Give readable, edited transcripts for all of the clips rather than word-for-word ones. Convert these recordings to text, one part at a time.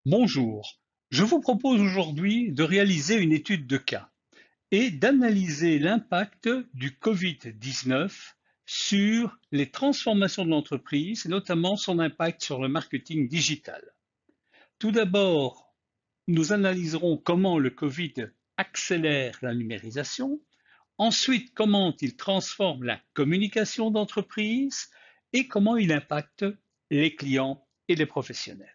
Bonjour, je vous propose aujourd'hui de réaliser une étude de cas et d'analyser l'impact du Covid-19 sur les transformations de l'entreprise, et notamment son impact sur le marketing digital. Tout d'abord, nous analyserons comment le Covid accélère la numérisation, ensuite comment il transforme la communication d'entreprise et comment il impacte les clients et les professionnels.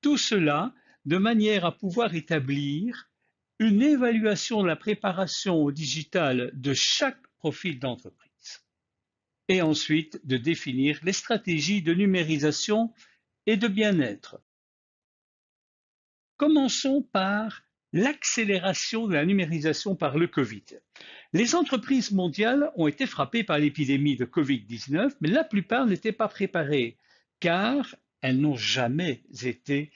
Tout cela de manière à pouvoir établir une évaluation de la préparation au digital de chaque profil d'entreprise et ensuite de définir les stratégies de numérisation et de bien-être. Commençons par l'accélération de la numérisation par le Covid. Les entreprises mondiales ont été frappées par l'épidémie de Covid-19, mais la plupart n'étaient pas préparées car elles n'ont jamais été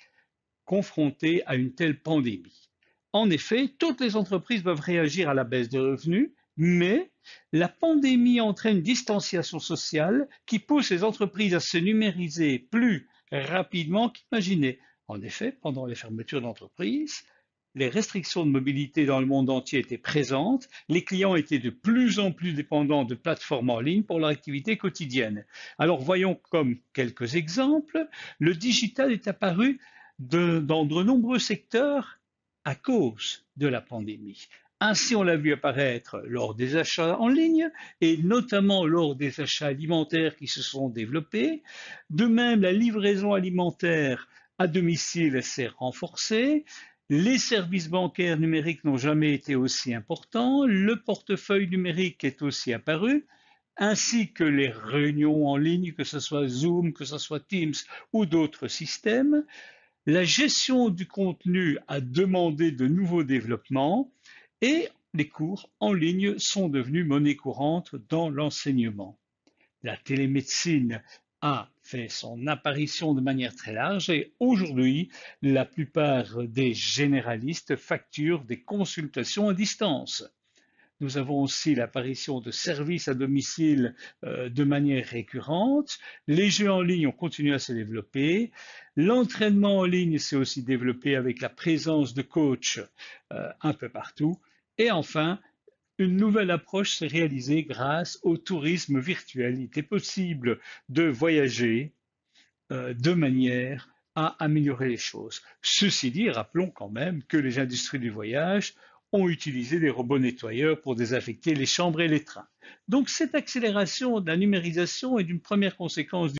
confrontés à une telle pandémie. En effet, toutes les entreprises doivent réagir à la baisse de revenus, mais la pandémie entraîne une distanciation sociale qui pousse les entreprises à se numériser plus rapidement qu'imaginé. En effet, pendant les fermetures d'entreprises, les restrictions de mobilité dans le monde entier étaient présentes, les clients étaient de plus en plus dépendants de plateformes en ligne pour leur activité quotidienne. Alors voyons comme quelques exemples, le digital est apparu dans de nombreux secteurs à cause de la pandémie. Ainsi, on l'a vu apparaître lors des achats en ligne et notamment lors des achats alimentaires qui se sont développés. De même, la livraison alimentaire à domicile s'est renforcée. Les services bancaires numériques n'ont jamais été aussi importants. Le portefeuille numérique est aussi apparu, ainsi que les réunions en ligne, que ce soit Zoom, que ce soit Teams ou d'autres systèmes. La gestion du contenu a demandé de nouveaux développements et les cours en ligne sont devenus monnaie courante dans l'enseignement. La télémédecine a fait son apparition de manière très large et aujourd'hui, la plupart des généralistes facturent des consultations à distance. Nous avons aussi l'apparition de services à domicile de manière récurrente. Les jeux en ligne ont continué à se développer. L'entraînement en ligne s'est aussi développé avec la présence de coachs un peu partout. Et enfin, une nouvelle approche s'est réalisée grâce au tourisme virtuel. Il était possible de voyager de manière à améliorer les choses. Ceci dit, rappelons quand même que les industries du voyage ont utilisé des robots nettoyeurs pour désaffecter les chambres et les trains. Donc cette accélération de la numérisation est une première conséquence.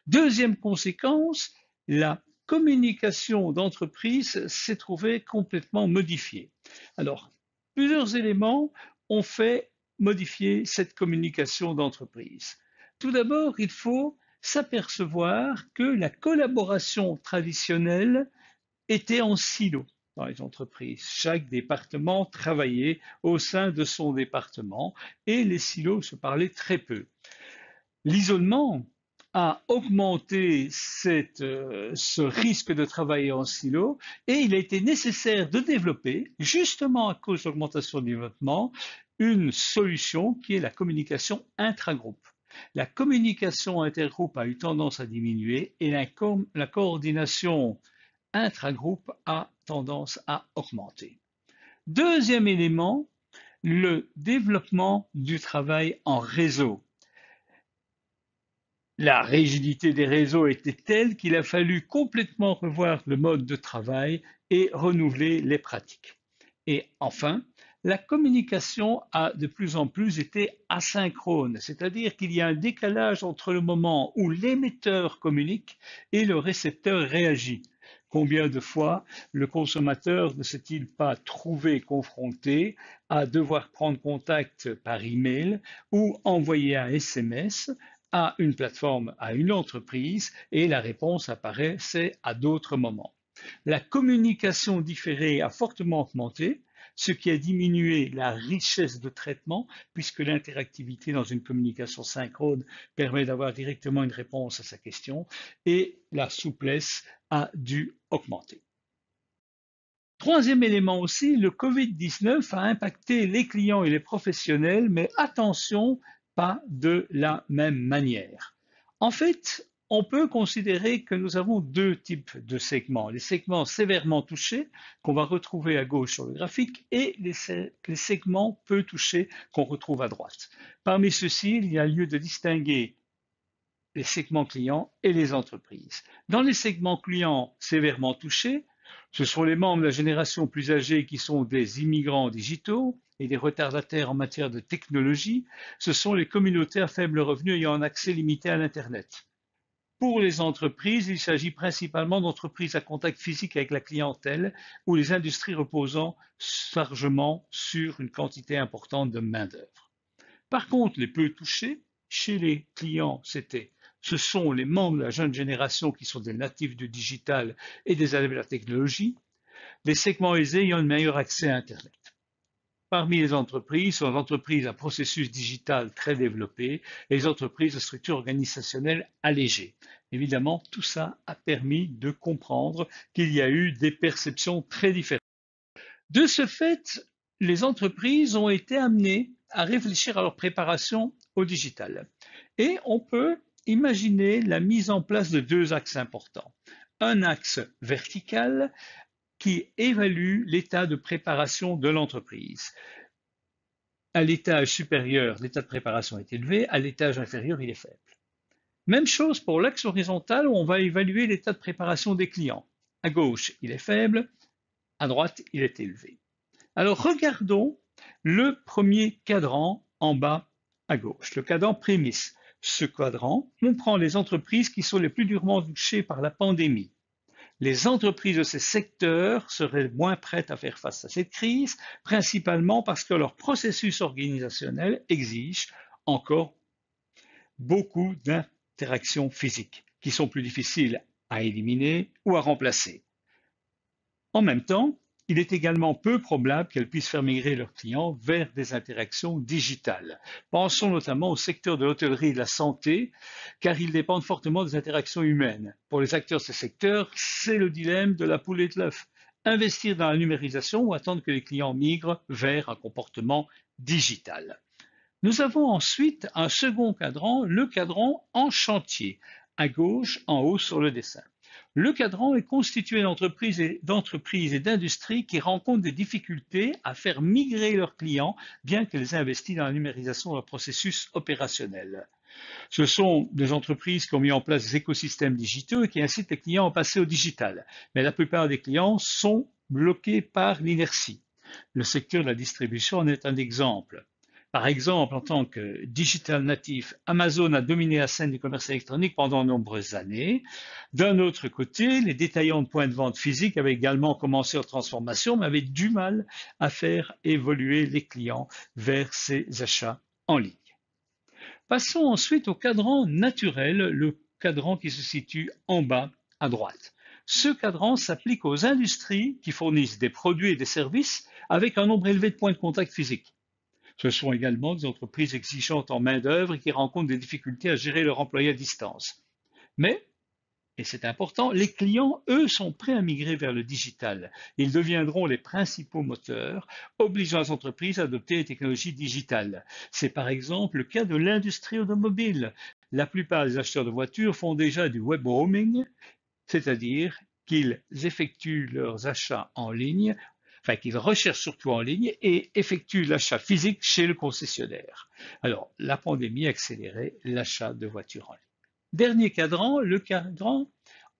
Deuxième conséquence, la communication d'entreprise s'est trouvée complètement modifiée. Alors, plusieurs éléments ont fait modifier cette communication d'entreprise. Tout d'abord, il faut s'apercevoir que la collaboration traditionnelle était en silo dans les entreprises. Chaque département travaillait au sein de son département et les silos se parlaient très peu. L'isolement a augmenté ce risque de travailler en silo et il a été nécessaire de développer, justement à cause de l'augmentation du développement, une solution qui est la communication intragroupe. La communication intergroupe a eu tendance à diminuer et la coordination intragroupe a tendance à augmenter. Deuxième élément, le développement du travail en réseau. La rigidité des réseaux était telle qu'il a fallu complètement revoir le mode de travail et renouveler les pratiques. Et enfin, la communication a de plus en plus été asynchrone, c'est-à-dire qu'il y a un décalage entre le moment où l'émetteur communique et le récepteur réagit. Combien de fois le consommateur ne s'est-il pas trouvé confronté à devoir prendre contact par email ou envoyer un SMS à une plateforme, à une entreprise, et la réponse apparaissait à d'autres moments. La communication différée a fortement augmenté, ce qui a diminué la richesse de traitement, puisque l'interactivité dans une communication synchrone permet d'avoir directement une réponse à sa question, et la souplesse a dû augmenter. Troisième élément aussi, le Covid-19 a impacté les clients et les professionnels, mais attention, pas de la même manière. En fait, On peut considérer que nous avons deux types de segments. Les segments sévèrement touchés, qu'on va retrouver à gauche sur le graphique, et les segments peu touchés qu'on retrouve à droite. Parmi ceux-ci, il y a lieu de distinguer les segments clients et les entreprises. Dans les segments clients sévèrement touchés, ce sont les membres de la génération plus âgée qui sont des immigrants digitaux et des retardataires en matière de technologie. Ce sont les communautés à faible revenu ayant un accès limité à l'Internet. Pour les entreprises, il s'agit principalement d'entreprises à contact physique avec la clientèle ou les industries reposant largement sur une quantité importante de main-d'œuvre. Par contre, les peu touchés, chez les clients, ce sont les membres de la jeune génération qui sont des natifs du digital et des adeptes de la technologie, des segments aisés ayant un meilleur accès à Internet. Parmi les entreprises, sont les entreprises à processus digital très développé et les entreprises de structure organisationnelle allégée. Évidemment, tout ça a permis de comprendre qu'il y a eu des perceptions très différentes. De ce fait, les entreprises ont été amenées à réfléchir à leur préparation au digital. Et on peut imaginer la mise en place de deux axes importants. Un axe vertical qui évalue l'état de préparation de l'entreprise. À l'étage supérieur, l'état de préparation est élevé, à l'étage inférieur, il est faible. Même chose pour l'axe horizontal où on va évaluer l'état de préparation des clients. À gauche, il est faible, à droite, il est élevé. Alors regardons le premier cadran en bas à gauche, le cadran prémisse. Ce quadrant comprend les entreprises qui sont les plus durement touchées par la pandémie. Les entreprises de ces secteurs seraient moins prêtes à faire face à cette crise, principalement parce que leur processus organisationnel exige encore beaucoup d'interactions physiques qui sont plus difficiles à éliminer ou à remplacer. En même temps, il est également peu probable qu'elles puissent faire migrer leurs clients vers des interactions digitales. Pensons notamment au secteur de l'hôtellerie et de la santé, car ils dépendent fortement des interactions humaines. Pour les acteurs de ces secteurs, c'est le dilemme de la poule et de l'œuf. Investir dans la numérisation ou attendre que les clients migrent vers un comportement digital. Nous avons ensuite un second cadran, le cadran en chantier, à gauche, en haut sur le dessin. Le cadran est constitué d'entreprises et d'industries qui rencontrent des difficultés à faire migrer leurs clients, bien qu'elles aient investi dans la numérisation de leur processus opérationnel. Ce sont des entreprises qui ont mis en place des écosystèmes digitaux et qui incitent les clients à passer au digital. Mais la plupart des clients sont bloqués par l'inertie. Le secteur de la distribution en est un exemple. Par exemple, en tant que digital natif, Amazon a dominé la scène du commerce électronique pendant de nombreuses années. D'un autre côté, les détaillants de points de vente physiques avaient également commencé leur transformation, mais avaient du mal à faire évoluer les clients vers ces achats en ligne. Passons ensuite au cadran naturel, le cadran qui se situe en bas à droite. Ce cadran s'applique aux industries qui fournissent des produits et des services avec un nombre élevé de points de contact physiques. Ce sont également des entreprises exigeantes en main-d'œuvre et qui rencontrent des difficultés à gérer leurs employés à distance. Mais, et c'est important, les clients, eux, sont prêts à migrer vers le digital. Ils deviendront les principaux moteurs, obligeant les entreprises à adopter les technologies digitales. C'est par exemple le cas de l'industrie automobile. La plupart des acheteurs de voitures font déjà du web roaming, c'est-à-dire qu'ils effectuent leurs achats en ligne, qu'ils recherchent surtout en ligne et effectuent l'achat physique chez le concessionnaire. Alors, la pandémie a accéléré l'achat de voitures en ligne. Dernier cadran, le cadran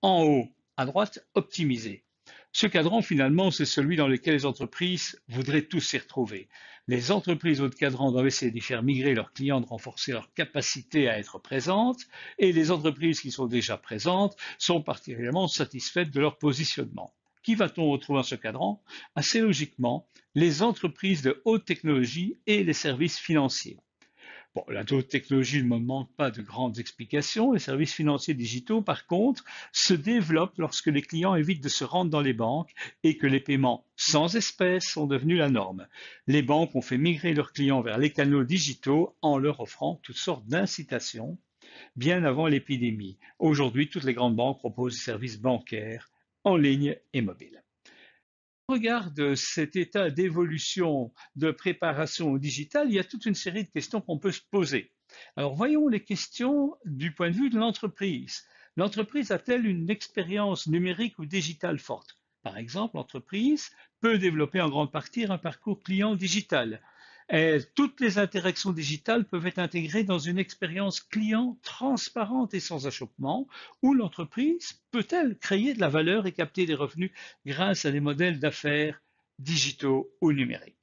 en haut à droite, optimisé. Ce cadran, finalement, c'est celui dans lequel les entreprises voudraient tous s'y retrouver. Les entreprises haut de cadran doivent essayer d'y faire migrer leurs clients, de renforcer leur capacité à être présentes, et les entreprises qui sont déjà présentes sont particulièrement satisfaites de leur positionnement. Qui va-t-on retrouver dans ce cadran? Assez logiquement, les entreprises de haute technologie et les services financiers. Bon, la haute technologie ne me demande pas de grandes explications. Les services financiers digitaux, par contre, se développent lorsque les clients évitent de se rendre dans les banques et que les paiements sans espèces sont devenus la norme. Les banques ont fait migrer leurs clients vers les canaux digitaux en leur offrant toutes sortes d'incitations bien avant l'épidémie. Aujourd'hui, toutes les grandes banques proposent des services bancaires en ligne et mobile. Si on regarde cet état d'évolution de préparation au digital, il y a toute une série de questions qu'on peut se poser. Alors voyons les questions du point de vue de l'entreprise. L'entreprise a-t-elle une expérience numérique ou digitale forte? Par exemple, l'entreprise peut développer en grande partie un parcours client digital. Et toutes les interactions digitales peuvent être intégrées dans une expérience client transparente et sans achoppement, où l'entreprise peut-elle créer de la valeur et capter des revenus grâce à des modèles d'affaires digitaux ou numériques.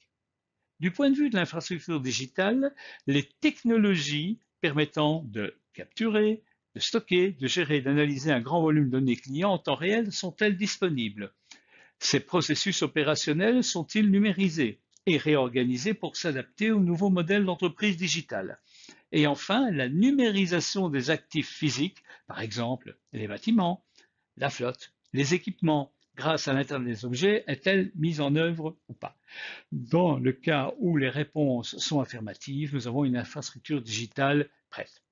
Du point de vue de l'infrastructure digitale, les technologies permettant de capturer, de stocker, de gérer et d'analyser un grand volume de données clients en temps réel sont-elles disponibles? Ces processus opérationnels sont-ils numérisés et réorganisés pour s'adapter aux nouveaux modèles d'entreprise digitale? Et enfin, la numérisation des actifs physiques, par exemple les bâtiments, la flotte, les équipements, grâce à l'Internet des objets, est-elle mise en œuvre ou pas? Dans le cas où les réponses sont affirmatives, nous avons une infrastructure digitale prête.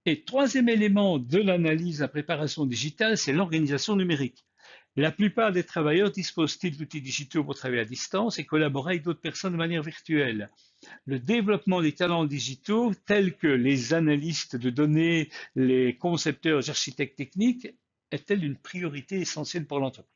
Et troisième élément de l'analyse de la préparation digitale, c'est l'organisation numérique. La plupart des travailleurs disposent-ils d'outils digitaux pour travailler à distance et collaborer avec d'autres personnes de manière virtuelle? Le développement des talents digitaux, tels que les analystes de données, les concepteurs, les architectes techniques, est-elle une priorité essentielle pour l'entreprise?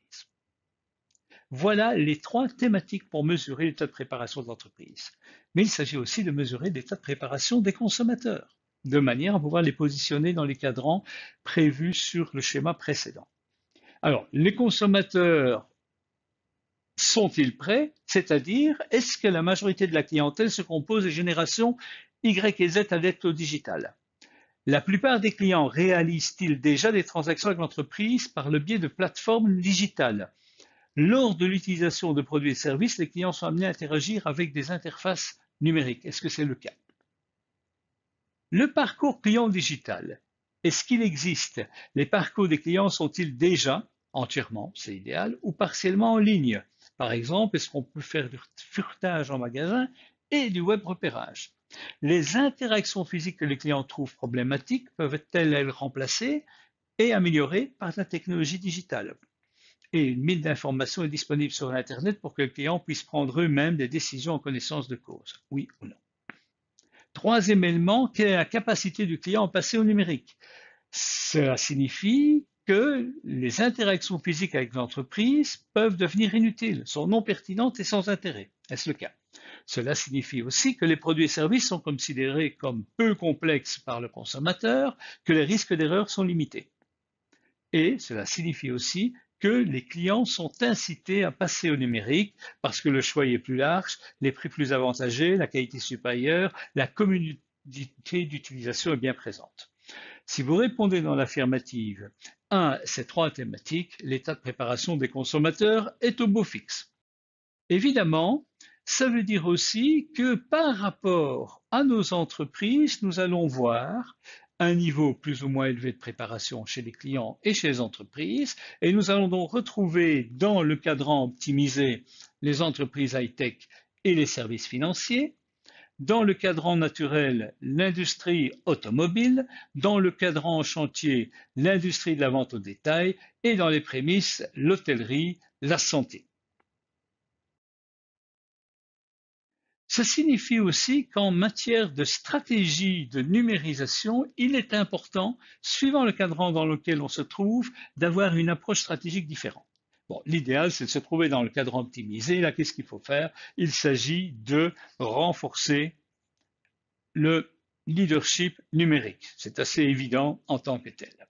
Voilà les trois thématiques pour mesurer l'état de préparation de l'entreprise. Mais il s'agit aussi de mesurer l'état de préparation des consommateurs, de manière à pouvoir les positionner dans les cadrans prévus sur le schéma précédent. Alors, les consommateurs sont-ils prêts? C'est-à-dire, est-ce que la majorité de la clientèle se compose des générations Y et Z adeptes au digital? La plupart des clients réalisent-ils déjà des transactions avec l'entreprise par le biais de plateformes digitales? Lors de l'utilisation de produits et services, les clients sont amenés à interagir avec des interfaces numériques. Est-ce que c'est le cas? Le parcours client digital, est-ce qu'il existe? Les parcours des clients sont-ils déjà entièrement, c'est idéal, ou partiellement en ligne? Par exemple, est-ce qu'on peut faire du furetage en magasin et du web repérage? Les interactions physiques que les clients trouvent problématiques peuvent-elles être remplacées et améliorées par la technologie digitale? Et une mine d'informations est disponible sur Internet pour que les clients puissent prendre eux-mêmes des décisions en connaissance de cause, oui ou non. Troisième élément, quelle est la capacité du client à passer au numérique? Cela signifie que les interactions physiques avec l'entreprise peuvent devenir inutiles, sont non pertinentes et sans intérêt. Est-ce le cas? Cela signifie aussi que les produits et services sont considérés comme peu complexes par le consommateur, que les risques d'erreur sont limités. Et cela signifie aussi que les clients sont incités à passer au numérique parce que le choix est plus large, les prix plus avantagés, la qualité supérieure, la communauté d'utilisation est bien présente. Si vous répondez dans l'affirmative à ces trois thématiques, l'état de préparation des consommateurs est au beau fixe. Évidemment, ça veut dire aussi que par rapport à nos entreprises, nous allons voir un niveau plus ou moins élevé de préparation chez les clients et chez les entreprises, et nous allons donc retrouver dans le cadran optimisé les entreprises high-tech et les services financiers, dans le cadran naturel l'industrie automobile, dans le cadran chantier l'industrie de la vente au détail et dans les prémices l'hôtellerie, la santé. Ça signifie aussi qu'en matière de stratégie de numérisation, il est important, suivant le cadran dans lequel on se trouve, d'avoir une approche stratégique différente. Bon, l'idéal, c'est de se trouver dans le cadran optimisé. Là, qu'est-ce qu'il faut faire? Il s'agit de renforcer le leadership numérique. C'est assez évident en tant que tel.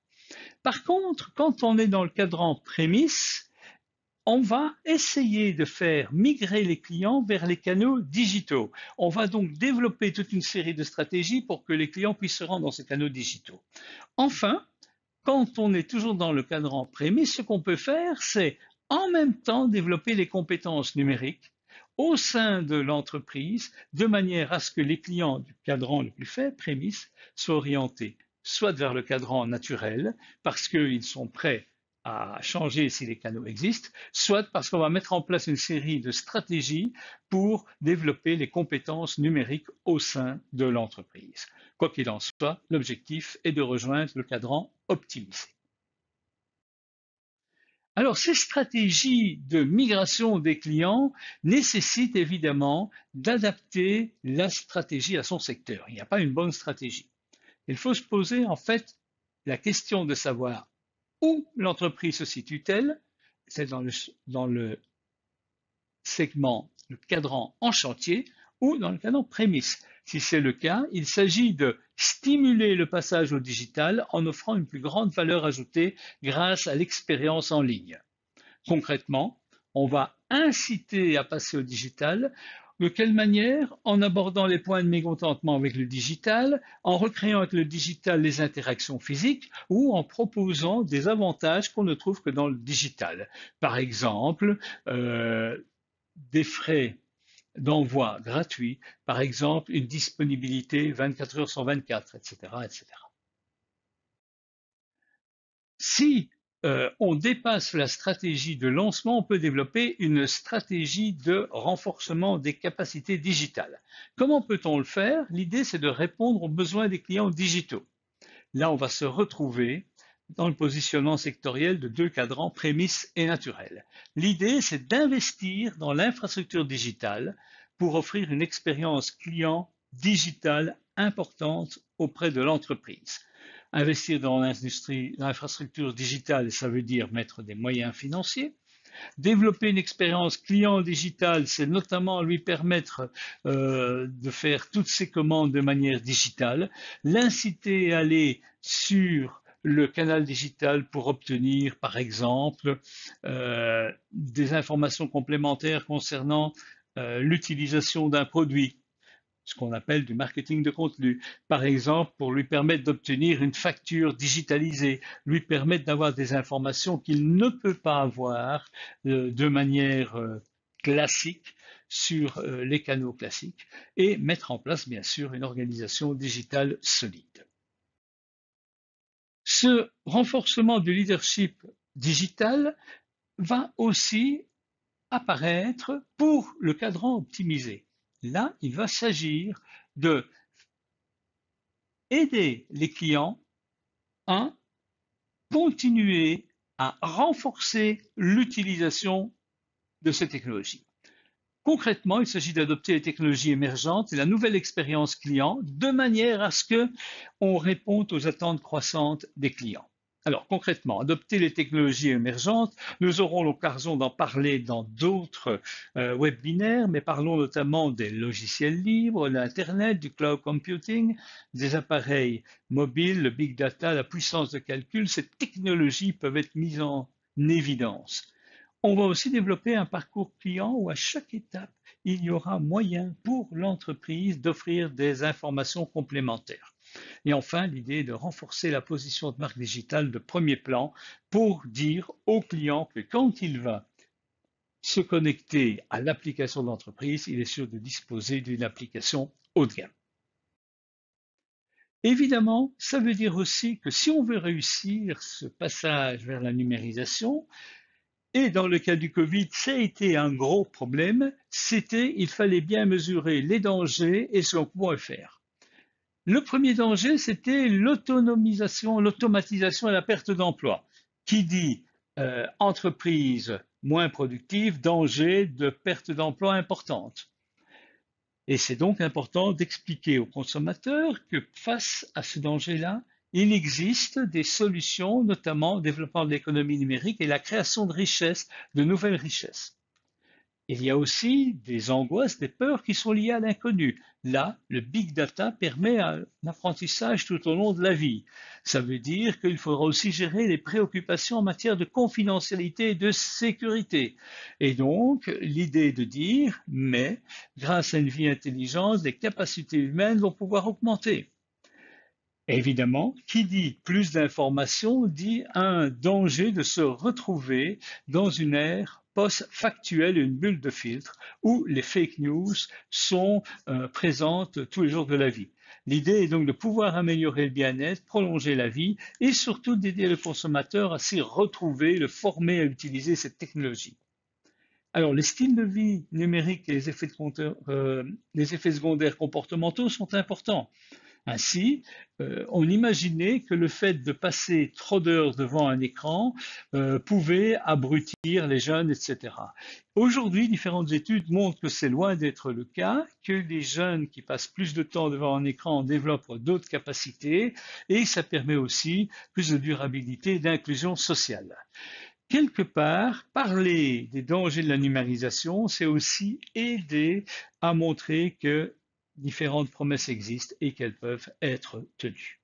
Par contre, quand on est dans le cadran prémisse, on va essayer de faire migrer les clients vers les canaux digitaux. On va donc développer toute une série de stratégies pour que les clients puissent se rendre dans ces canaux digitaux. Enfin, quand on est toujours dans le cadran prémisse, ce qu'on peut faire, c'est en même temps développer les compétences numériques au sein de l'entreprise, de manière à ce que les clients du cadran le plus faible, prémisse, soient orientés soit vers le cadran naturel, parce qu'ils sont prêts à changer si les canaux existent, soit parce qu'on va mettre en place une série de stratégies pour développer les compétences numériques au sein de l'entreprise. Quoi qu'il en soit, l'objectif est de rejoindre le cadran optimisé. Alors, ces stratégies de migration des clients nécessitent évidemment d'adapter la stratégie à son secteur. Il n'y a pas une bonne stratégie. Il faut se poser en fait la question de savoir où l'entreprise se situe-t-elle, c'est dans le segment, le cadran en chantier ou dans le cadran prémisse. Si c'est le cas, il s'agit de stimuler le passage au digital en offrant une plus grande valeur ajoutée grâce à l'expérience en ligne. Concrètement, on va inciter à passer au digital. De quelle manière? En abordant les points de mécontentement avec le digital, en recréant avec le digital les interactions physiques ou en proposant des avantages qu'on ne trouve que dans le digital. Par exemple, des frais d'envoi gratuits, par exemple une disponibilité 24 heures sur 24, etc., etc. Si on dépasse la stratégie de lancement, on peut développer une stratégie de renforcement des capacités digitales. Comment peut-on le faire? L'idée, c'est de répondre aux besoins des clients digitaux. Là, on va se retrouver dans le positionnement sectoriel de deux cadrans, prémices et naturels. L'idée, c'est d'investir dans l'infrastructure digitale pour offrir une expérience client digitale importante auprès de l'entreprise. Investir dans l'industrie, l'infrastructure digitale, ça veut dire mettre des moyens financiers. Développer une expérience client digitale, c'est notamment lui permettre de faire toutes ses commandes de manière digitale, l'inciter à aller sur le canal digital pour obtenir, par exemple, des informations complémentaires concernant l'utilisation d'un produit, ce qu'on appelle du marketing de contenu. Par exemple, pour lui permettre d'obtenir une facture digitalisée, lui permettre d'avoir des informations qu'il ne peut pas avoir de manière classique sur les canaux classiques et mettre en place, bien sûr, une organisation digitale solide. Ce renforcement du leadership digital va aussi apparaître pour le cadran optimisé. Là, il va s'agir de aider les clients à continuer à renforcer l'utilisation de ces technologies. Concrètement, il s'agit d'adopter les technologies émergentes et la nouvelle expérience client de manière à ce qu'on réponde aux attentes croissantes des clients. Alors concrètement, adopter les technologies émergentes, nous aurons l'occasion d'en parler dans d'autres webinaires, mais parlons notamment des logiciels libres, de l'Internet, du cloud computing, des appareils mobiles, le big data, la puissance de calcul. Ces technologies peuvent être mises en évidence. On va aussi développer un parcours client où à chaque étape, il y aura moyen pour l'entreprise d'offrir des informations complémentaires. Et enfin, l'idée est de renforcer la position de marque digitale de premier plan pour dire au client que quand il va se connecter à l'application de l'entreprise, il est sûr de disposer d'une application haut de gamme. Évidemment, ça veut dire aussi que si on veut réussir ce passage vers la numérisation, et dans le cas du Covid, ça a été un gros problème, il fallait bien mesurer les dangers et ce qu'on pouvait faire. Le premier danger, c'était l'autonomisation, l'automatisation et la perte d'emploi. Qui dit entreprise moins productive, danger de perte d'emploi importante. Et c'est donc important d'expliquer aux consommateurs que face à ce danger-là, il existe des solutions, notamment le développement de l'économie numérique et la création de richesses, de nouvelles richesses. Il y a aussi des angoisses, des peurs qui sont liées à l'inconnu. Là, le big data permet un apprentissage tout au long de la vie. Ça veut dire qu'il faudra aussi gérer les préoccupations en matière de confidentialité et de sécurité. Et donc, l'idée est de dire, mais grâce à une vie intelligente, les capacités humaines vont pouvoir augmenter. Évidemment, qui dit plus d'informations dit un danger de se retrouver dans une ère post-factuelle, une bulle de filtre, où les fake news sont présentes tous les jours de la vie. L'idée est donc de pouvoir améliorer le bien-être, prolonger la vie et surtout d'aider le consommateur à s'y retrouver, le former à utiliser cette technologie. Alors, les styles de vie numériques et les effets secondaires comportementaux sont importants. Ainsi, on imaginait que le fait de passer trop d'heures devant un écran pouvait abrutir les jeunes, etc. Aujourd'hui, différentes études montrent que c'est loin d'être le cas, que les jeunes qui passent plus de temps devant un écran développent d'autres capacités et ça permet aussi plus de durabilité et d'inclusion sociale. Quelque part, parler des dangers de la numérisation, c'est aussi aider à montrer que différentes promesses existent et qu'elles peuvent être tenues.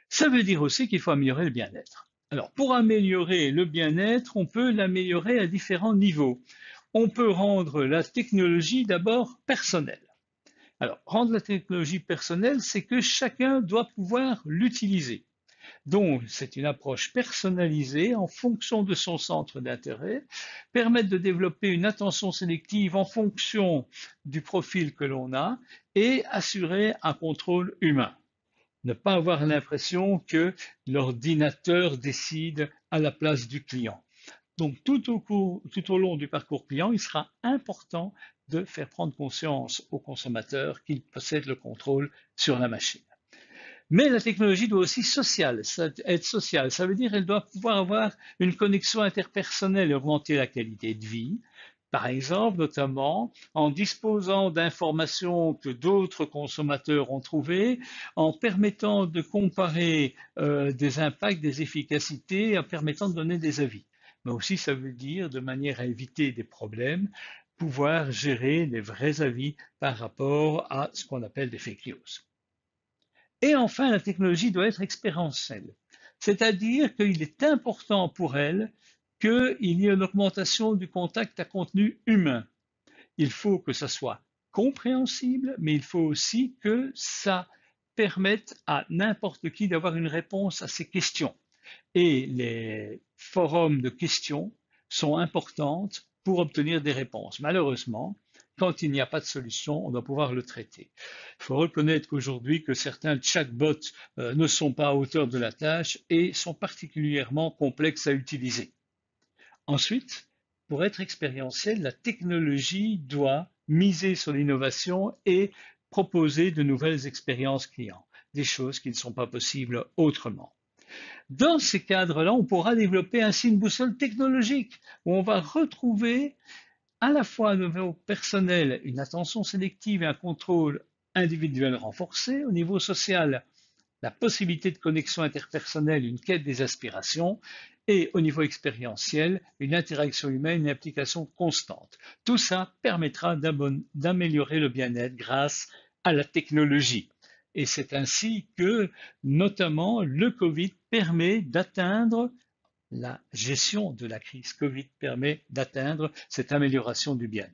Ça veut dire aussi qu'il faut améliorer le bien-être. Alors, pour améliorer le bien-être, on peut l'améliorer à différents niveaux. On peut rendre la technologie d'abord personnelle. Alors, rendre la technologie personnelle, c'est que chacun doit pouvoir l'utiliser. Donc, c'est une approche personnalisée en fonction de son centre d'intérêt, permettre de développer une attention sélective en fonction du profil que l'on a et assurer un contrôle humain. Ne pas avoir l'impression que l'ordinateur décide à la place du client. Donc, tout au long du parcours client, il sera important de faire prendre conscience au consommateur qu'il possède le contrôle sur la machine. Mais la technologie doit aussi être sociale. Ça veut dire qu'elle doit pouvoir avoir une connexion interpersonnelle et augmenter la qualité de vie. Par exemple, notamment en disposant d'informations que d'autres consommateurs ont trouvées, en permettant de comparer des impacts, des efficacités, en permettant de donner des avis. Mais aussi, ça veut dire, de manière à éviter des problèmes, pouvoir gérer des vrais avis par rapport à ce qu'on appelle des fake news. Et enfin, la technologie doit être expérientielle, c'est-à-dire qu'il est important pour elle qu'il y ait une augmentation du contact à contenu humain. Il faut que ça soit compréhensible, mais il faut aussi que ça permette à n'importe qui d'avoir une réponse à ces questions. Et les forums de questions sont importantes pour obtenir des réponses. Malheureusement, quand il n'y a pas de solution, on doit pouvoir le traiter. Il faut reconnaître qu'aujourd'hui, que certains chatbots ne sont pas à hauteur de la tâche et sont particulièrement complexes à utiliser. Ensuite, pour être expérientielle, la technologie doit miser sur l'innovation et proposer de nouvelles expériences clients, des choses qui ne sont pas possibles autrement. Dans ces cadres-là, on pourra développer ainsi une boussole technologique où on va retrouver à la fois à niveau personnel une attention sélective et un contrôle individuel renforcé, au niveau social la possibilité de connexion interpersonnelle, une quête des aspirations, et au niveau expérientiel, une interaction humaine, une application constante. Tout ça permettra d'améliorer le bien-être grâce à la technologie. Et c'est ainsi que, notamment, le Covid permet d'atteindre la gestion de la crise Covid permet d'atteindre cette amélioration du bien-être.